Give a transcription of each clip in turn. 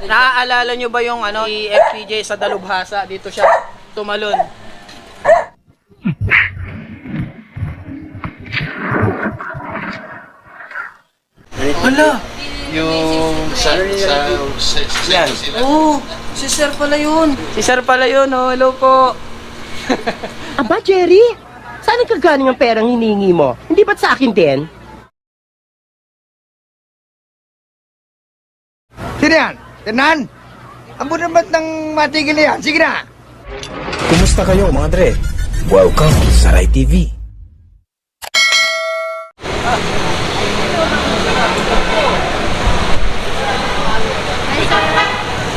Naaalala nyo ba yung si FPJ sa Dalubhasa? Dito siya tumalon. Hala! Yung sa yan. Oh, si Sir pala yun. Si Sir pala yun, oh. Hello po. Aba, Jerry? Saan ka galing ang perang hiningi mo? Hindi ba't sa akin din? Sino yan? Ternan? Amo na ba't nang matigil na yan? Sige na! Kumusta kayo mga dre? Welcome sa Rai TV.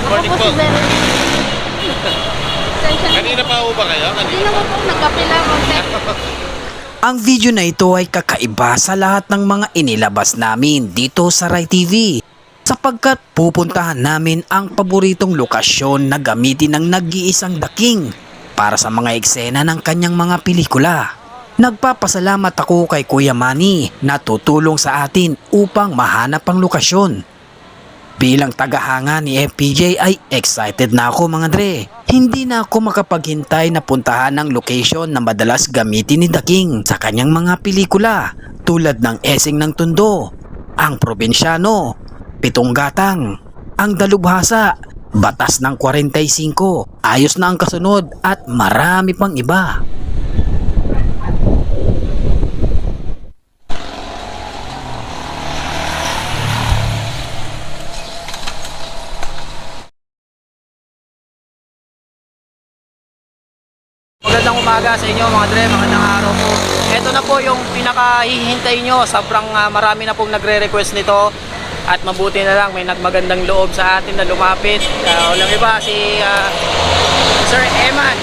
Morning po. Kanina pa ho ba kayo? Hindi naman po, nagkapila ko. Ang video na ito ay kakaiba sa lahat ng mga inilabas namin dito sa Rai TV sapagkat pupuntahan namin ang paboritong lokasyon na gamitin ng nag-iisang daking para sa mga eksena ng kanyang mga pelikula. Nagpapasalamat ako kay Kuya Manny na tutulong sa atin upang mahanap ang lokasyon. Bilang tagahanga ni FPJ ay excited na ako mga dre. Hindi na ako makapaghintay na puntahan ang location na madalas gamitin ni The King sa kanyang mga pelikula tulad ng Esing ng Tondo, Ang Probinsyano, Pitong Gatang, Ang Dalubhasa, Batas ng 45, Ayos na ang Kasunod at marami pang iba. Magandang umaga sa inyo mga dre, magandang araw po. Ito na po yung pinakahihintay nyo. Sobrang marami na pong nagre-request nito. At mabuti na lang may nagmagandang loob sa atin na lumapit. Walang iba, si Sir Eman.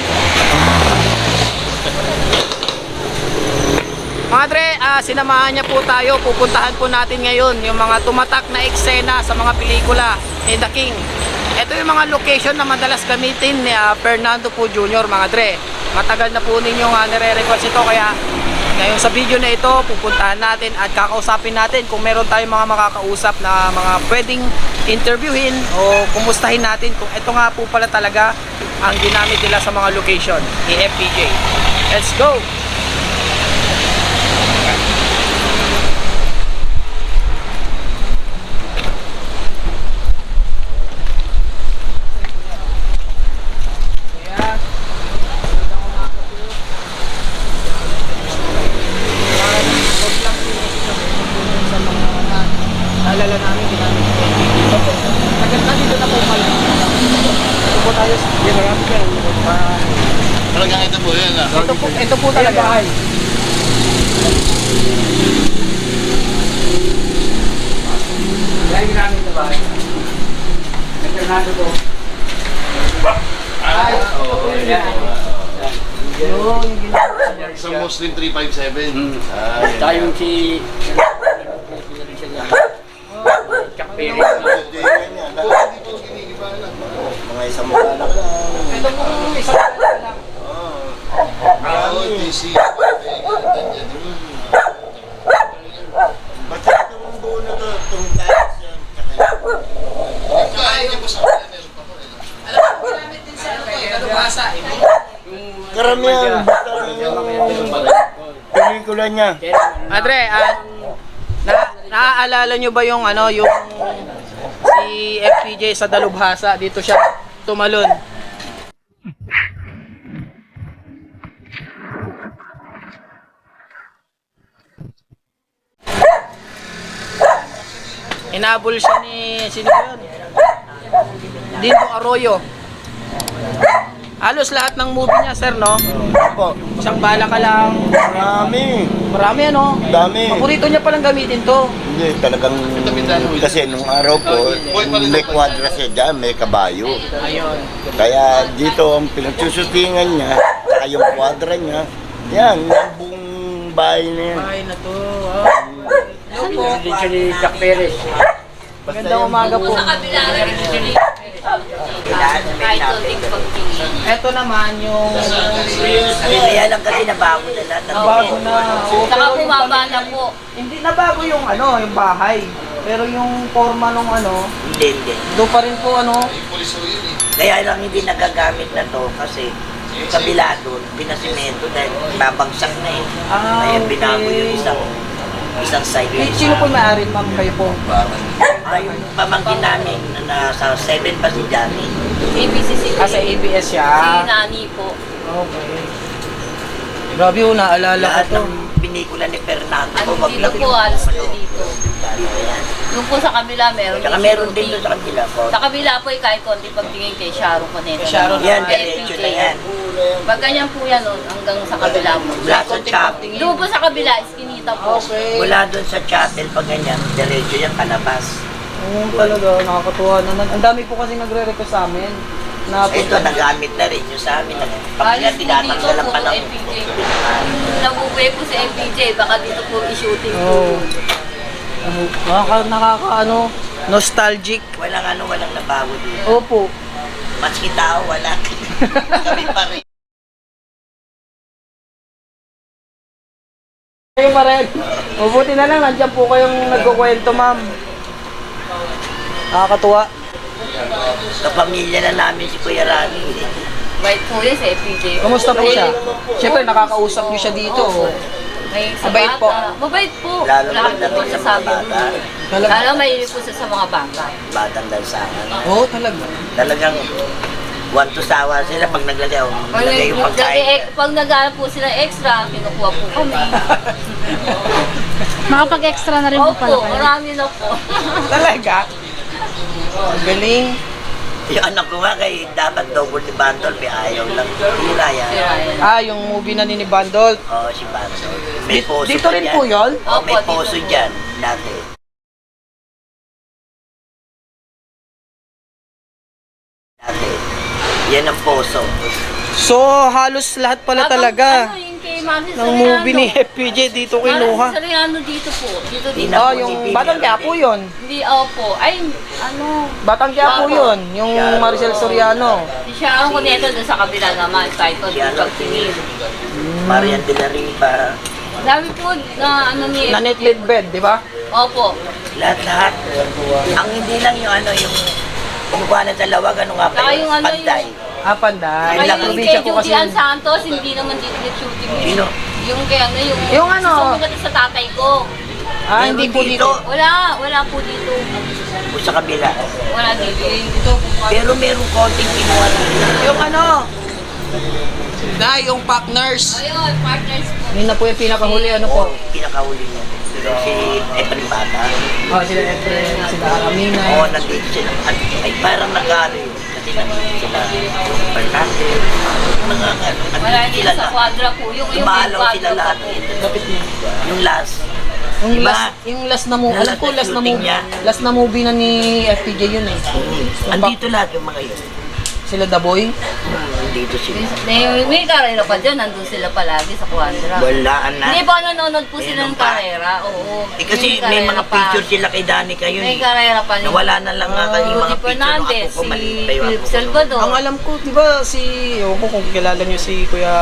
Mga dre, sinamahan niya po tayo. Pupuntahan po natin ngayon yung mga tumatak na eksena sa mga pelikula ni The King. Ito yung mga location na madalas gamitin ni Fernando po Jr. mga dre. Matagal na po ninyong nire-request ito, kaya ngayon sa video na ito pupuntahan natin at kakausapin natin kung meron tayong mga makakausap na mga pwedeng interviewin o kumustahin natin kung ito nga po pala talaga ang ginamit nila sa mga location ni FPJ. Let's go! Naalala namin, ginamit ko dito po. Tagal na dito na po pala. Ito po tayo. Ginamit yan. Talagang ito po yan. Ito po talaga. Yan ginamit na bahay. Nagkarnado po. Ay, yun, ginamit. Sa Muslim 357. Tayo si Mga isang mukha lang. Ito po isang lang. DC. Basta itong buo na to, itong taas yan. Kaya niya po sa kanya, meron pa po. Alam mo, ginamit din sa Dalubhasa. Karamihan, basta pelikula niya. Madre, naaalala nyo ba yung yung si FPJ sa Dalubhasa? Dito siya tumalon. Inabol siya ni sino ba yun? Dito Arroyo. Halos lahat ng movie niya, sir, no? Opo, Isang bala ka lang. marami. Marami, ano? Dami. Paborito niya palang gamitin to. Hindi, talagang, kasi nung araw po, may kwadra siya dyan, may kabayo. Ayun. Kaya dito ang pinagsusutingan niya, saka yung kwadra niya, yan, yung buong bahay na yan. Bahay na to. Hello po. Dito ni Jack Perez. Magandang umaga po. Ito naman yung Kaya lang kasi nabago na lahat. bago na. Saka bumaba na po. Hindi na bago yung yung bahay. Pero yung forma nung ano, Hindi. doon pa rin po ano. Police ho yun eh. Kaya lang hindi nagagamit na to kasi kabila doon, pinasimento dahil babagsak na eh. Ah, Kaya okay. binago yung isang side. Sino po may-ari, ma'am? Kayo po? Yung pamangkin namin na nasa 7 pa si Johnny. ABCC. Ah, sa ABS siya. Si Nani po. Okay. Grabe ho, naalala Lahat ko to. ng pinikula ni Fernando. Ano wag dito lang po, yung- alas po dito. Ayan. Yung po sa kabila, meron Saka din meron din shooting. doon sa kanila po. Sa kabila po, kahit konti pagtingin kay Sharon Cuneta. Sharon. Yan, diretso na yan. Pag ganyan po yan, oh, hanggang sa kabila po. Mula sa chapel. Doon po sa kabila, iskinita po. Okay. Mula doon sa chapel, pag ganyan, diretso yan, palabas. Talaga, nakakatuwa naman. Ang dami po kasi nagre-request sa amin. Na Ito, nagamit na rin yung sa amin. Pag Alis yan, po dito tinatanggalan po, pa lang. FPJ. Nabubuhay po sa FPJ, baka dito po i-shooting po. Oo. Nakaka, nostalgic. Walang nabago dito. Opo. Maski tao, wala. Kami pa rin. Kayo pa rin. Mabuti na lang, nandiyan po kayong nagkukwento, ma'am. Nakakatuwa. Kapamilya na namin si Kuya Rani. Bait po yun sa FPJ. Kamusta po siya? Siyempre, nakakausap niyo siya dito. May sa Mabait po. bata. Mabait po. Lalo Wala kang pagdating po sa mga sasabi bata, doon. Lalo mahilig po siya sa mga bata. batang lansangan. Oo, talaga. Talagang want to sawa sila pag naglagay yung pagkain. Pag nag-aaral po sila extra, kinukuha po kami. Makapag-extra na rin po pala Opo, kayo. marami na po. Talaga? Ang galing. Yung anak ko nga kay dapat double ni Bantol, may ayaw lang. Hila yan. Ah, yung movie na ni Bandol. Oo, si Bantol. May poso Dito pa rin dyan. po yun? Oo, may Opo, poso dito po. dyan. Dati. Yan ang poso. So, halos lahat pala Habang, talaga Ano, yung kay Marcy ng movie ni FPJ dito kinuha. Marcy Soriano dito po. Dito. Oh, yung Batang Quiapo yun. Hindi, opo. Ay, ano. Batang Quiapo yun. Yung Maricel Soriano. Si Sharon Cuneta doon sa kabila naman. Kahit doon pagtingin. Marian de la Riva. Dami po na ano ni... Na net bed, di ba? Opo. Lahat-lahat. Ang hindi lang yung yung kumukuha ng dalawag, nga pa Saka yung ano, Panday. Ah, Panday. Kaya yung Probinsya kay ko kasi Judy Ann yun. Santos, hindi naman dito nag-shooting yun. Sino? Yung kay ano, Yung ano? Sumugat sa tatay ko. Ah, hindi po dito. Wala po dito. O sa kabila. Wala dito. Dito po. Pero meron konting kinuha nila. Yung ano? Na, yung partners. Ayun, partners po. Yun na po yung pinakahuli, ano po? Pinakahuli niya. Si Efren Bata. Oh, sila Efren, sila Aramina. Oo, nandito sila. Ay, parang nag-ano yun. Kasi nandito sila. Yung Fernandez. Mga Wala nandito dito sila sa lahat. quadra po. Yung Dumalaw quadra sila lahat. po. Lapit niya. Yung last. Yung Diba? last na movie, alam ko last na shooting movie. niya. Last na movie na ni FPJ yun eh. Andito lahat yung mga yun. Sila The Boy. Andito sila. May karera pa dyan. Nandun sila palagi sa quadra. Walaan na. Hindi ba nanonood po sila ng Meron pa. karera? Oo. Eh kasi may mga karera pa. picture sila kay Dani kayo May eh. karera pa. Nawala na lang nga kayo yung Rudy mga picture ng Fernandez, ako ko. si Maliit pa yung Philip ako ko. Salvador. Ang alam ko, di ba ewan ko kung kilala niyo si Kuya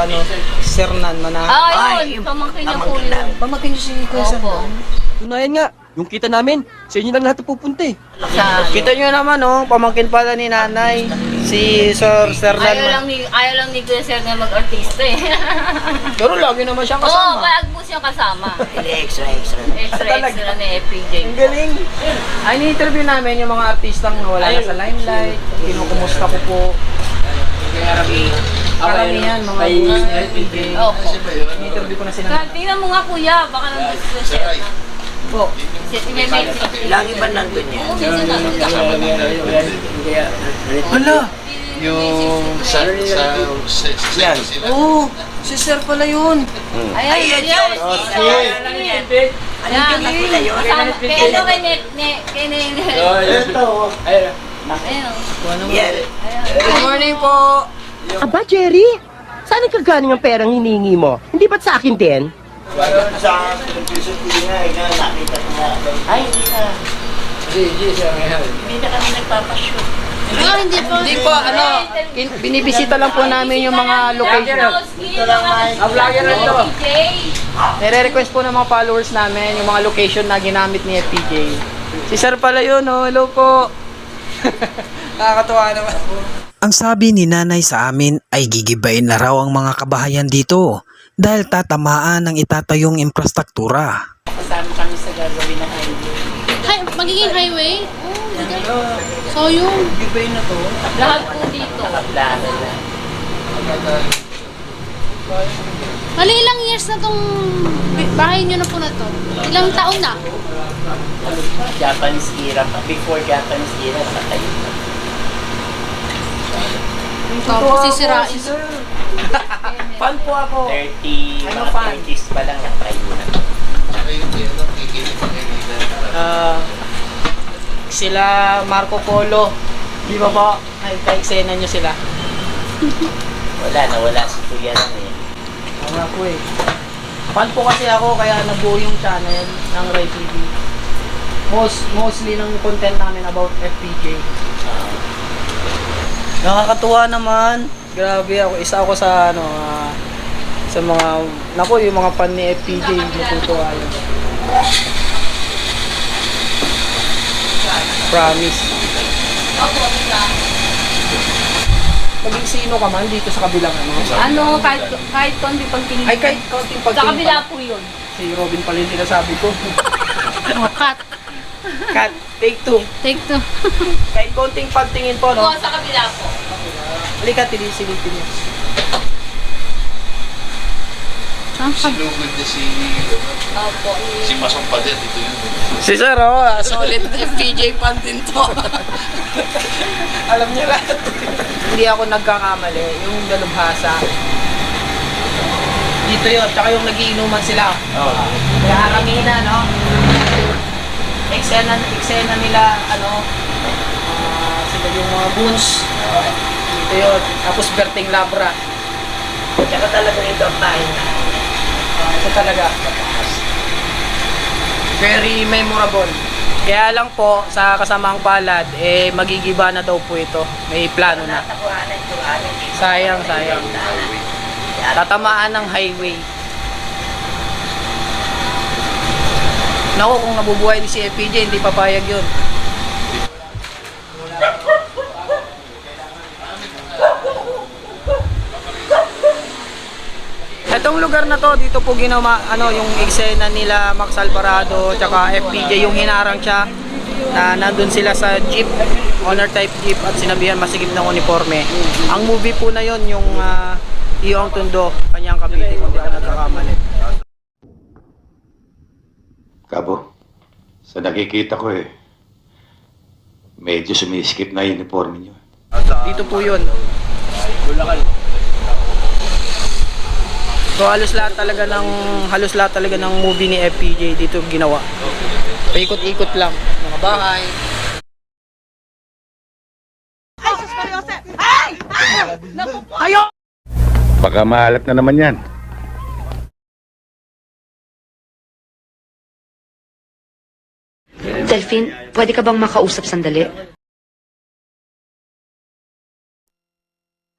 Sernan Manahan. Ah, Ay, yun. Pamangkin niya po pamangkin yun. na. Pamakin niyo si Kuya Opo. Sernan. Tunayan nga, yung kita namin, sa inyo lang lahat pupunta eh. Sa, Kita niyo naman oh, pamangkin pala ni nanay, si Sir Sernan. ayaw lang ni Kuya Ser na mag-artista eh. Pero lagi naman siyang Oo, kasama. kaya po siyang kasama. Extra. Extra ni FPJ. Ang galing. Ay, ni-interview namin yung mga artistang nawala na sa limelight. Kinukumusta ko po. Karamihan, mga boss ni FPJ. Opo. Ni-interview ko na sila. Tingnan mo nga kuya, baka nandun si Kuya Ser. Po. May message. Lagi ba nandun yan? Oo, minsan nandun. Hala! Yung sa Yan. sila. Oo, si Sir pala yun. Ayan, Ayan, yan. yan. Ano yun na sila yun? Kaya ano kay Ayun. Yan. Good morning po. Aba, Jerry, saan ang kagaling ang perang hiningi mo? Hindi ba't sa akin din? Sa pinagsusuti nga, nakita ko nga. Ay, hindi na kami nagpapashoot. Hindi po, binibisita lang po namin yung mga location. Vlogger na ito. Nire-request po ng mga followers namin yung mga location na ginamit ni FPJ. Si Sir pala yun, oh. Hello po. Nakakatuwa naman. Ang sabi ni nanay sa amin ay gigibayin na raw ang mga kabahayan dito dahil tatamaan ng itatayong infrastruktura. Kasama kami sa gagawin ng highway. Magiging highway? Oh, so yung Gibayin na to. lahat po dito. Nakaplano na. Mali ilang years na tong bahay nyo na po na to? Ilang taon na? Japanese era pa. Before Japanese era, natayo na. Tapos sisirain. Fan po ako. 30, Ano mga fan? 30s pa lang natayo na. Tsaka yung kikinig ng kaibigan. Sila Marco Polo. Di ba po? Ay, ka-eksena nyo sila. Nawala si Kuya lang eh. Tama po eh. Fan po kasi ako kaya nabuo yung channel ng Rai TV. Mostly ng content namin about FPJ. Nakakatuwa naman. Grabe ako. Isa ako sa ano sa mga yung mga fan ni FPJ natutuwa yun. Promise. Maging sino ka man dito sa kabilang ano. Ano, kahit konti pagtingin. Ay kahit kaunting Sa pagtingin kabila pa. po yun. Si Robin pala yung sinasabi ko. Oh, cut. Cut, take two. Take two. Kahit konting pagtingin po, no? Sa kabila po. Halika, silipin niyo. Sinugod na Opo. si Masong Padet. Ito yun. Si Sir, solid FPJ fan din to. Alam niya lahat. Hindi ako nagkakamali. Yung dalubhasa. Dito yun. Tsaka yung nagiinuman sila. Kaya Aramina, no? Eksena nila, sila yung mga goons. Dito yun. Tapos Berting Labra. Tsaka talaga ito ang tayo na. Ito talaga. Very memorable. Kaya lang po, sa kasamang palad, magigiba na daw po ito. May plano na. Natakuhanan yung ating Sayang. Tatamaan ng highway. Naku, kung nabubuhay ni si FPJ, hindi papayag yun. Itong lugar na to, dito po ginawa, yung eksena nila Max Alvarado, tsaka FPJ, yung hinarang siya, na nandun sila sa jeep, honor type jeep, at sinabihan masigip ng uniforme. Ang movie po na yon yung Iyong Tundo, kanyang Cavite, kung di ako nagkakamali. Kabo, sa nakikita ko medyo sumiskip na yung uniforme nyo. Dito po yun. So halos lahat talaga ng movie ni FPJ dito ginawa. Paikot-ikot lang, mga bahay. Baka maalat na naman yan. Delphine, pwede ka bang makausap sandali?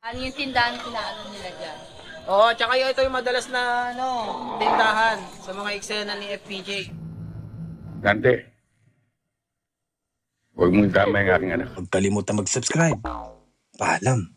Ano yung tindahan nila dyan? Oo, tsaka ito yung madalas na tindahan sa mga eksena ni FPJ. Dante, huwag mong tama yung aking anak. Huwag kalimutan mag-subscribe. Paalam.